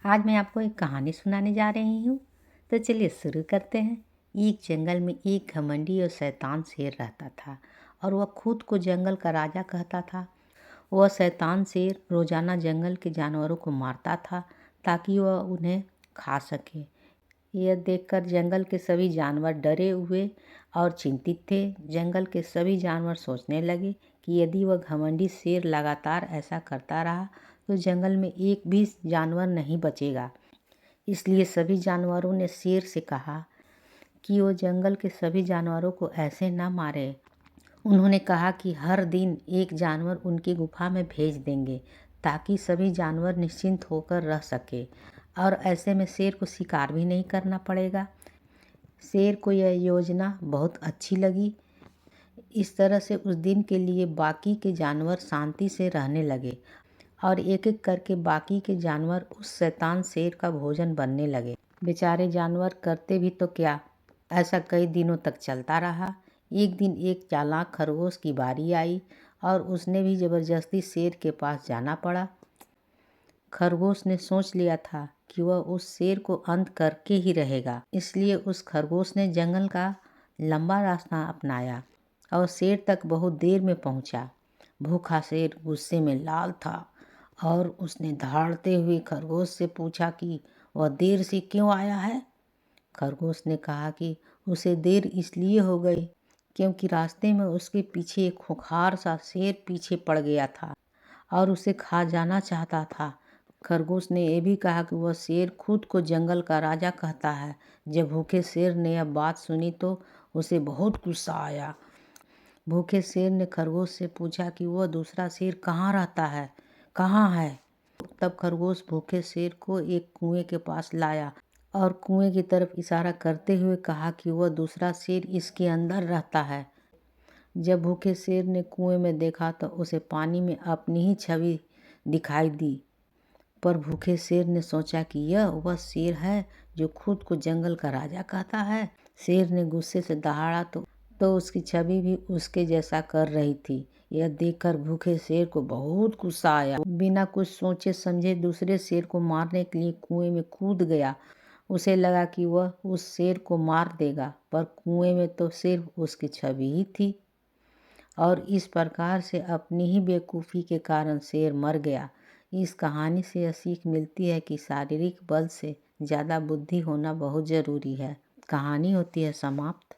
आज मैं आपको एक कहानी सुनाने जा रही हूँ। तो चलिए शुरू करते हैं। एक जंगल में एक घमंडी और शैतान शेर रहता था और वह खुद को जंगल का राजा कहता था। वह शैतान शेर रोजाना जंगल के जानवरों को मारता था ताकि वह उन्हें खा सके। यह देखकर जंगल के सभी जानवर डरे हुए और चिंतित थे। जंगल के सभी जानवर सोचने लगे कि यदि वह घमंडी शेर लगातार ऐसा करता रहा तो जंगल में एक भी जानवर नहीं बचेगा। इसलिए सभी जानवरों ने शेर से कहा कि वो जंगल के सभी जानवरों को ऐसे न मारे। उन्होंने कहा कि हर दिन एक जानवर उनकी गुफा में भेज देंगे ताकि सभी जानवर निश्चिंत होकर रह सके और ऐसे में शेर को शिकार भी नहीं करना पड़ेगा। शेर को यह योजना बहुत अच्छी लगी। इस तरह से उस दिन के लिए बाकी के जानवर शांति से रहने लगे और एक एक करके बाकी के जानवर उस शैतान शेर का भोजन बनने लगे। बेचारे जानवर करते भी तो क्या, ऐसा कई दिनों तक चलता रहा। एक दिन एक चालाक खरगोश की बारी आई और उसने भी ज़बरदस्ती शेर के पास जाना पड़ा। खरगोश ने सोच लिया था कि वह उस शेर को अंत करके ही रहेगा, इसलिए उस खरगोश ने जंगल का लंबा रास्ता अपनाया और शेर तक बहुत देर में पहुंचा। भूखा शेर गुस्से में लाल था और उसने दहाड़ते हुए खरगोश से पूछा कि वह देर से क्यों आया है। खरगोश ने कहा कि उसे देर इसलिए हो गई क्योंकि रास्ते में उसके पीछे एक खूंखार सा शेर पीछे पड़ गया था और उसे खा जाना चाहता था। खरगोश ने यह भी कहा कि वह शेर खुद को जंगल का राजा कहता है। जब भूखे शेर ने यह बात सुनी तो उसे बहुत गुस्सा आया। भूखे शेर ने खरगोश से पूछा कि वह दूसरा शेर कहाँ है। तब खरगोश भूखे शेर को एक कुएं के पास लाया और कुएं की तरफ इशारा करते हुए कहा कि वह दूसरा शेर इसके अंदर रहता है। जब भूखे शेर ने कुएं में देखा तो उसे पानी में अपनी ही छवि दिखाई दी। पर भूखे शेर ने सोचा कि यह वह शेर है जो खुद को जंगल का राजा कहता है। शेर ने गुस्से से दहाड़ा तो उसकी छवि भी उसके जैसा कर रही थी। यह देखकर भूखे शेर को बहुत गुस्सा आया। बिना कुछ सोचे समझे दूसरे शेर को मारने के लिए कुएं में कूद गया। उसे लगा कि वह उस शेर को मार देगा, पर कुएं में तो सिर्फ उसकी छवि ही थी और इस प्रकार से अपनी ही बेवकूफ़ी के कारण शेर मर गया। इस कहानी से यह सीख मिलती है कि शारीरिक बल से ज़्यादा बुद्धि होना बहुत ज़रूरी है। कहानी होती है समाप्त।